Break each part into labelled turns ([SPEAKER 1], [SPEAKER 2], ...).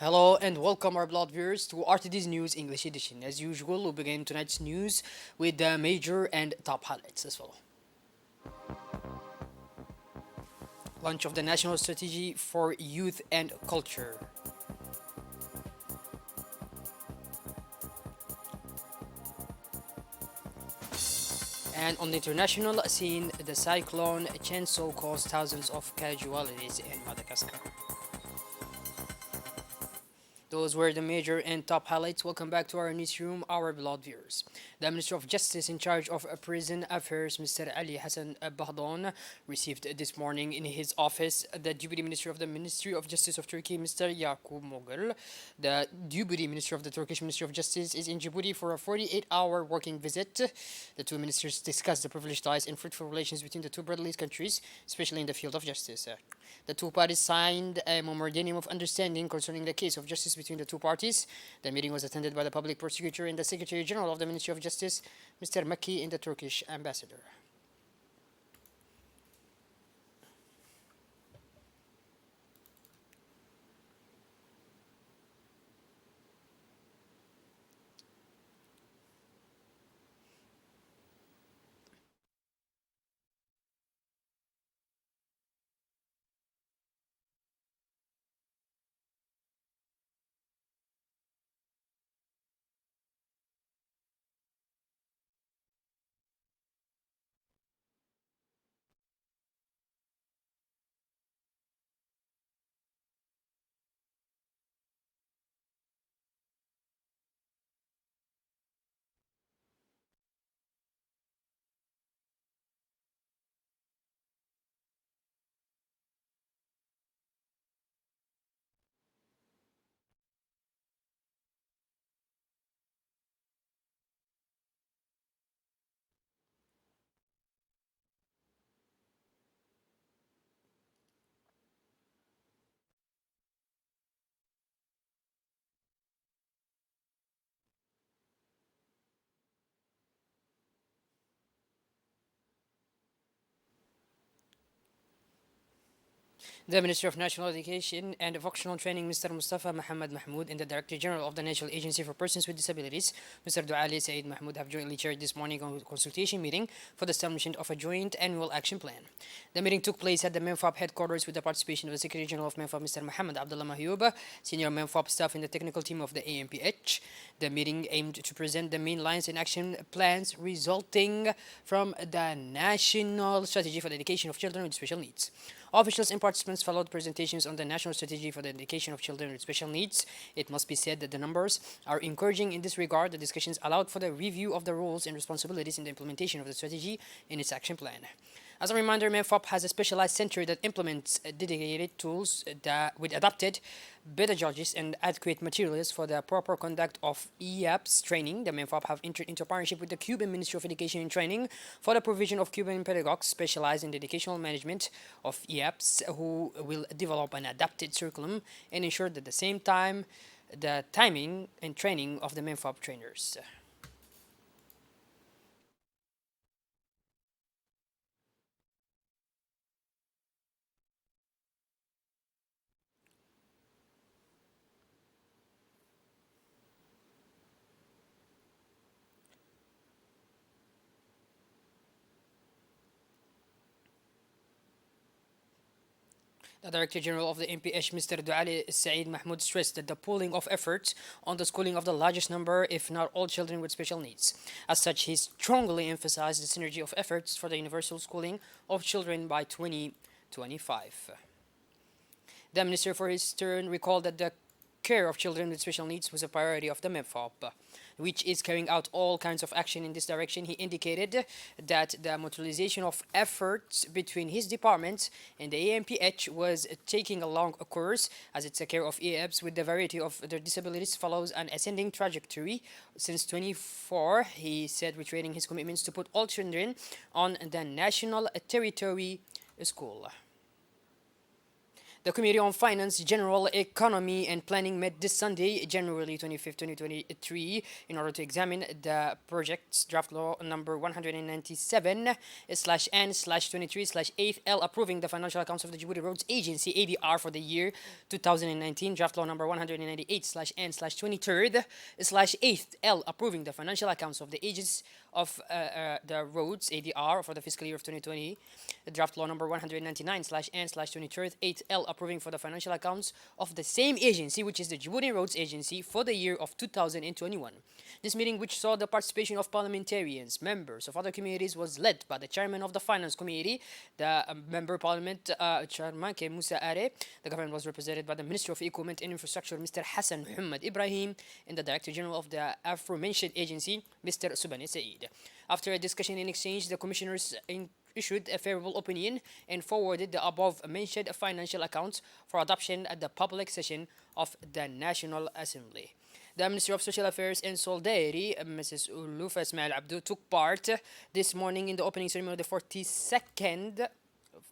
[SPEAKER 1] Hello and welcome our blood viewers to RTD's News English Edition. As usual, we'll begin tonight's news with the major and top highlights as well. Launch of the National Strategy for Youth and Culture. And on the international scene, the cyclone Chenso caused thousands of casualties in Madagascar. Those were the major and top highlights. Welcome back to our newsroom, our beloved viewers. The Minister of Justice in charge of Prison Affairs, Mr. Ali Hassan Bahdon, received this morning in his office the Deputy Minister of the Ministry of Justice of Turkey, Mr. Yakub Mogul. The Deputy Minister of the Turkish Ministry of Justice is in Djibouti for a 48-hour working visit. The two ministers discussed the privileged ties and fruitful relations between the two brotherly countries, especially in the field of justice. The two parties signed a memorandum of understanding concerning the case of justice between the two parties. The meeting was attended by the public prosecutor and the Secretary General of the Ministry of Justice, Mr. Makki, and the Turkish ambassador. The Minister of National Education and Vocational Training, Mr. Mustafa Mohammed Mahmoud, and the Director General of the National Agency for Persons with Disabilities, Mr. Duali Said Mahmoud, have jointly chaired this morning a consultation meeting for the establishment of a joint annual action plan. The meeting took place at the MENFOP headquarters with the participation of the Secretary General of MENFOP, Mr. Mohammed Abdullah Mahyouba, senior MENFOP staff and the technical team of the AMPH. The meeting aimed to present the main lines and action plans resulting from the National Strategy for the Education of Children with Special Needs. Officials and participants followed presentations on the National Strategy for the Education of Children with Special Needs. It must be said that the numbers are encouraging in this regard. The discussions allowed for the review of the roles and responsibilities in the implementation of the strategy in its action plan. As a reminder, MENFOP has a specialized center that implements dedicated tools with adapted pedagogies and adequate materials for the proper conduct of EAPS training. The MENFOP have entered into a partnership with the Cuban Ministry of Education and Training for the provision of Cuban pedagogues specialized in the educational management of EAPS who will develop an adapted curriculum and ensure that at the same time the timing and training of the MENFOP trainers. The Director General of the MPH, Mr. Duali Said Mahmoud, stressed that the pooling of efforts on the schooling of the largest number, if not all, children with special needs. As such, he strongly emphasized the synergy of efforts for the universal schooling of children by 2025. The Minister, for his turn, recalled that the care of children with special needs was a priority of the MEFOP, which is carrying out all kinds of action in this direction. He indicated that the mutualization of efforts between his department and the AMPH was taking a long course, as it's a care of EAPs with the variety of their disabilities follows an ascending trajectory. Since 24, he said, reiterating his commitments to put all children on the national territory school. The Committee on Finance, General Economy and Planning met this Sunday, January 25th, 2023, in order to examine the project's draft law number 197/N/23/8L approving the financial accounts of the Djibouti Roads Agency ADR for the year 2019, draft law number 198/N/23/8L approving the financial accounts of the agency of the roads ADR for the fiscal year of 2020, draft law number 199/N/23/8L approving for the financial accounts of the same agency, which is the Djibouti Roads Agency, for the year of 2021. This meeting, which saw the participation of parliamentarians, members of other committees, was led by the chairman of the Finance Committee, the Member Parliament Chairman K. Musa Are. The government was represented by the Minister of Equipment and Infrastructure, Mr. Hassan Muhammad Ibrahim, and the Director General of the aforementioned agency, Mr. Subani Said. After a discussion and exchange, the commissioners issued a favorable opinion and forwarded the above mentioned financial accounts for adoption at the public session of the National Assembly. The Minister of Social Affairs and Solidarity, Mrs. Ulufa Ismail Abdu, took part this morning in the opening ceremony of the 42nd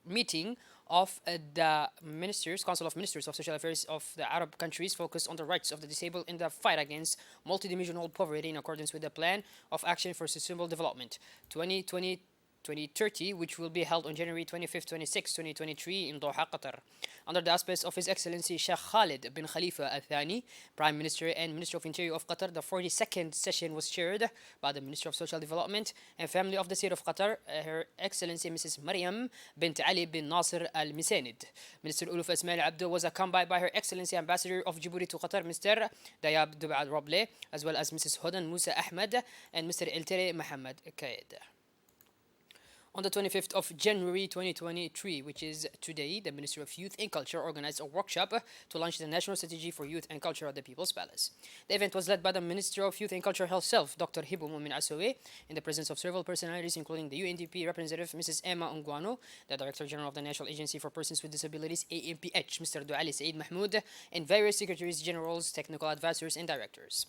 [SPEAKER 1] meeting of the Council of Ministers of Social Affairs of the Arab countries focused on the rights of the disabled in the fight against multidimensional poverty in accordance with the Plan of Action for Sustainable Development 2020-2030, which will be held on January 25th, 26th, 2023 in Doha, Qatar. Under the auspices of His Excellency Sheikh Khalid bin Khalifa Al Thani, Prime Minister and Minister of Interior of Qatar, the 42nd session was chaired by the Minister of Social Development and Family of the State of Qatar, Her Excellency Mrs. Maryam bint Ali bin Nasser Al Misanid. Minister Uluf Ismail Abdo was accompanied by Her Excellency Ambassador of Djibouti to Qatar, Mr. Dayab Dubad Roble, as well as Mrs. Hudan Musa Ahmed and Mr. Eltere Mohammed Kaid. On the 25th of January 2023, which is today, the Ministry of Youth and Culture organized a workshop to launch the National Strategy for Youth and Culture at the People's Palace. The event was led by the Minister of Youth and Culture herself, Dr. Hibu Mumin Asowe, in the presence of several personalities, including the UNDP representative, Mrs. Emma Ungwano, the Director General of the National Agency for Persons with Disabilities, AMPH, Mr. Duali Said Mahmoud, and various secretaries generals, technical advisors, and directors.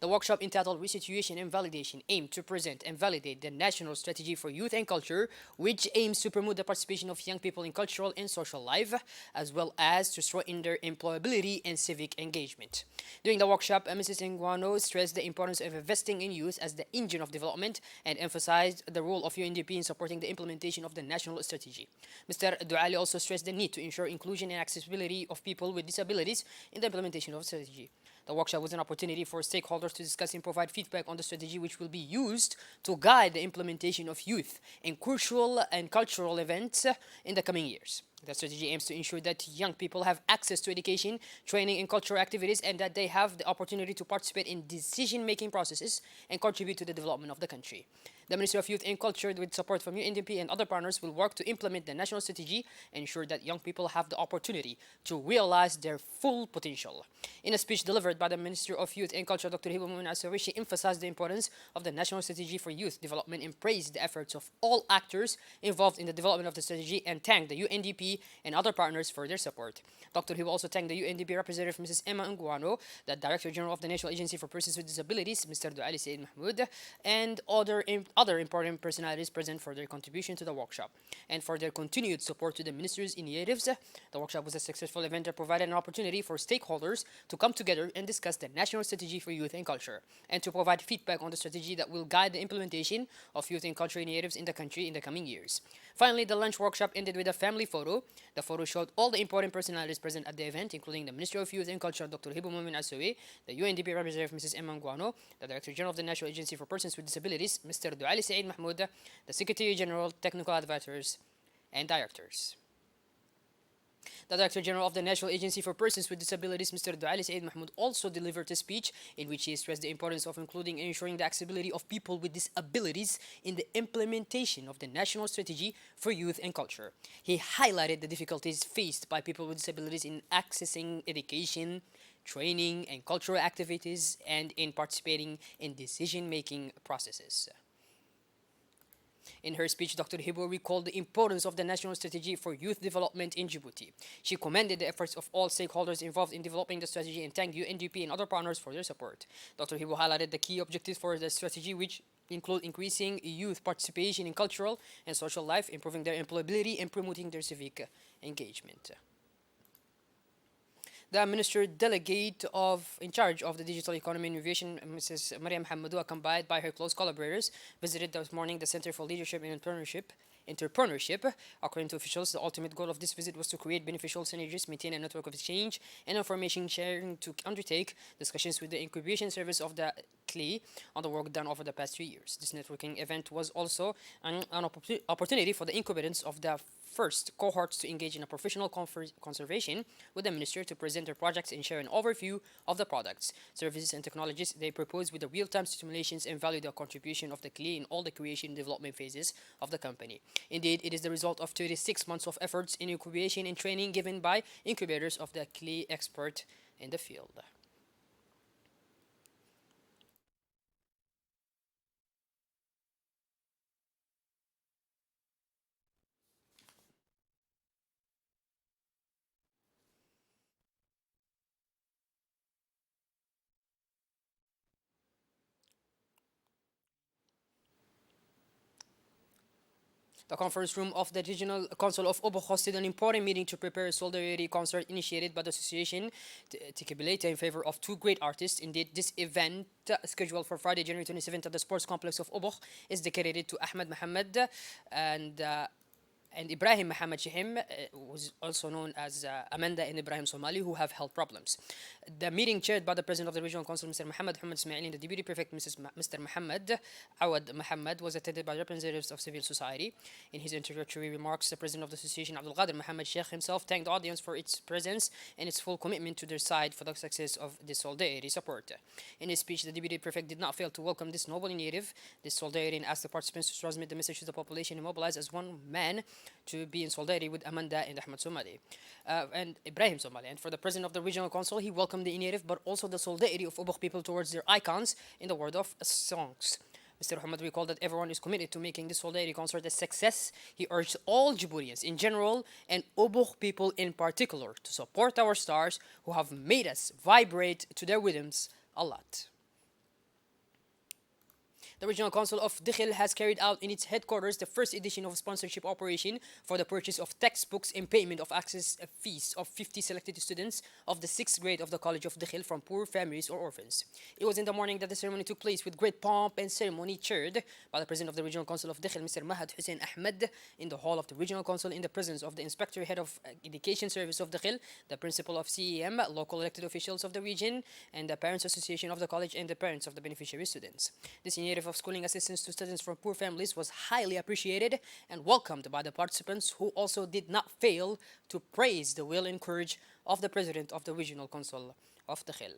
[SPEAKER 1] The workshop, entitled Resituation and Validation, aimed to present and validate the National Strategy for Youth and Culture, which aims to promote the participation of young people in cultural and social life, as well as to strengthen their employability and civic engagement. During the workshop, Mrs. Nguano stressed the importance of investing in youth as the engine of development and emphasized the role of UNDP in supporting the implementation of the national strategy. Mr. Duali also stressed the need to ensure inclusion and accessibility of people with disabilities in the implementation of the strategy. The workshop was an opportunity for stakeholders to discuss and provide feedback on the strategy, which will be used to guide the implementation of youth in crucial and cultural events in the coming years. The strategy aims to ensure that young people have access to education, training, and cultural activities, and that they have the opportunity to participate in decision-making processes and contribute to the development of the country. The Ministry of Youth and Culture, with support from UNDP and other partners, will work to implement the national strategy and ensure that young people have the opportunity to realize their full potential. In a speech delivered by the Minister of Youth and Culture, Dr. Hibu Mumin Asawi, she emphasized the importance of the national strategy for youth development and praised the efforts of all actors involved in the development of the strategy and thanked the UNDP and other partners for their support. Dr. Hibu also thanked the UNDP representative, Mrs. Emma Nguano, the Director General of the National Agency for Persons with Disabilities, Mr. Duali Said Mahmoud, and other important personalities present for their contribution to the workshop and for their continued support to the Minister's initiatives. The workshop was a successful event that provided an opportunity for stakeholders to come together and discuss the national strategy for youth and culture and to provide feedback on the strategy that will guide the implementation of youth and culture initiatives in the country in the coming years. Finally, the lunch workshop ended with a family photo. The photo showed all the important personalities present at the event, including the Minister of Youth and Culture, Dr. Hibu Mumin Asowe, the UNDP representative, Mrs. Emma Nguano, the Director General of the National Agency for Persons with Disabilities, Mr. Duali Said Mahmoud, the Secretary General, technical advisors, and directors. The Director General of the National Agency for Persons with Disabilities, Mr. Duali Said Mahmoud, also delivered a speech in which he stressed the importance of including and ensuring the accessibility of people with disabilities in the implementation of the National Strategy for Youth and Culture. He highlighted the difficulties faced by people with disabilities in accessing education, training, and cultural activities, and in participating in decision-making processes. In her speech, Dr. Hibu recalled the importance of the National Strategy for Youth Development in Djibouti. She commended the efforts of all stakeholders involved in developing the strategy and thanked UNDP and other partners for their support. Dr. Hibu highlighted the key objectives for the strategy, which include increasing youth participation in cultural and social life, improving their employability, and promoting their civic engagement. The Minister Delegate in charge of the digital economy and innovation, Mrs. Mariam Hamadou, accompanied by her close collaborators, visited this morning the Center for Leadership and Entrepreneurship. According to officials, the ultimate goal of this visit was to create beneficial synergies, maintain a network of exchange and information sharing, to undertake discussions with the incubation service of the CLE on the work done over the past 3 years. This networking event was also an opportunity for the incubators of the first cohorts to engage in a professional conservation with the minister to present their projects and share an overview of the products, services, and technologies they propose with the real-time simulations and value the contribution of the CLE in all the creation and development phases of the company. Indeed, it is the result of 36 months of efforts in incubation and training given by incubators of the CLE expert in the field. The conference room of the Regional Council of Obo hosted an important meeting to prepare a solidarity concert initiated by the association Tikibilete in favor of two great artists. Indeed, this event, scheduled for Friday, January 27th at the sports complex of Obo, is dedicated to Ahmed Mohammed and Ibrahim Muhammad Shihim, who's also known as Amanda and Ibrahim Somali, who have health problems. The meeting, chaired by the President of the Regional Council, Mr. Muhammad Hamad Ismaili, and the Deputy Prefect, Mr. Muhammad Awad Muhammad, was attended by representatives of civil society. In his introductory remarks, the President of the Association, Abdul Qadir Muhammad Sheikh, himself thanked the audience for its presence and its full commitment to their side for the success of this solidarity support. In his speech, the Deputy Prefect did not fail to welcome this noble initiative, this solidarity, and asked the participants to transmit the message to the population and mobilize as one man to be in solidarity with Amanda and Ahmed Somali and Ibrahim Somali. And for the President of the Regional Council, he welcomed the initiative but also the solidarity of Ubuk people towards their icons in the world of songs. Mr. Muhammad recalled that everyone is committed to making this solidarity concert a success. He urged all Djiboutians in general and Ubuk people in particular to support our stars who have made us vibrate to their rhythms a lot. The Regional Council of Dikhil has carried out in its headquarters the first edition of a sponsorship operation for the purchase of textbooks and payment of access fees of 50 selected students of the 6th grade of the College of Dikhil from poor families or orphans. It was in the morning that the ceremony took place with great pomp and ceremony, chaired by the President of the Regional Council of Dikhil, Mr. Mahad Hussein Ahmed, in the hall of the Regional Council in the presence of the Inspector Head of Education Service of Dikhil, the Principal of CEM, local elected officials of the region, and the Parents Association of the college and the parents of the beneficiary students. This initiative of schooling assistance to students from poor families was highly appreciated and welcomed by the participants, who also did not fail to praise the will and courage of the President of the Regional Council of Dakhil.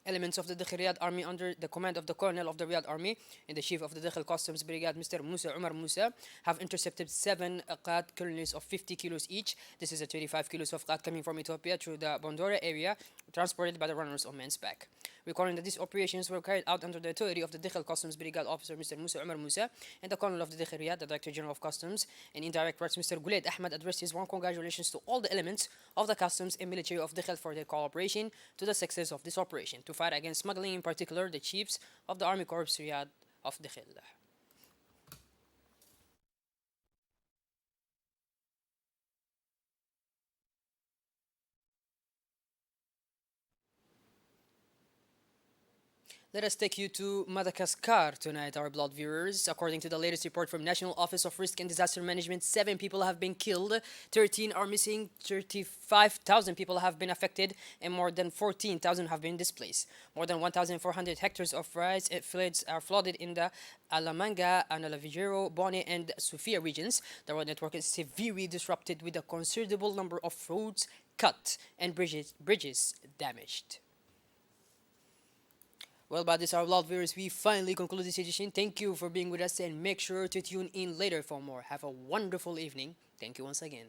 [SPEAKER 1] Elements of the Dakhil Riyadh Army under the command of the Colonel of the Riyadh Army and the Chief of the Dakhil Customs Brigade, Mr. Musa Umar Musa, have intercepted 7 qat kernels of 50 kilos each. This is a 25 kilos of qat coming from Ethiopia through the Bondora area, transported by the runners on man's back. Recalling that these operations were carried out under the authority of the Dakhil Customs Brigade officer, Mr. Musa Umar Musa, and the Colonel of the Dakhil Riyadh, the Director General of Customs, and indirect rights, Mr. Guled Ahmed, addressed his warm congratulations to all the elements of the customs and military of Dakhil for their cooperation to the success of this operation, to fight against smuggling, in particular the chiefs of the Army Corps Riyadh of Dakhil. Let us take you to Madagascar tonight, our blood viewers. According to the latest report from National Office of Risk and Disaster Management, 7 people have been killed, 13 are missing, 35,000 people have been affected, and more than 14,000 have been displaced. More than 1,400 hectares of rice fields are flooded in the Alamanga, Analavigero, Boni, and Sofia regions. The road network is severely disrupted, with a considerable number of roads cut and bridges damaged. Well, by this, our loved viewers, we finally conclude this edition. Thank you for being with us, and make sure to tune in later for more. Have a wonderful evening. Thank you once again.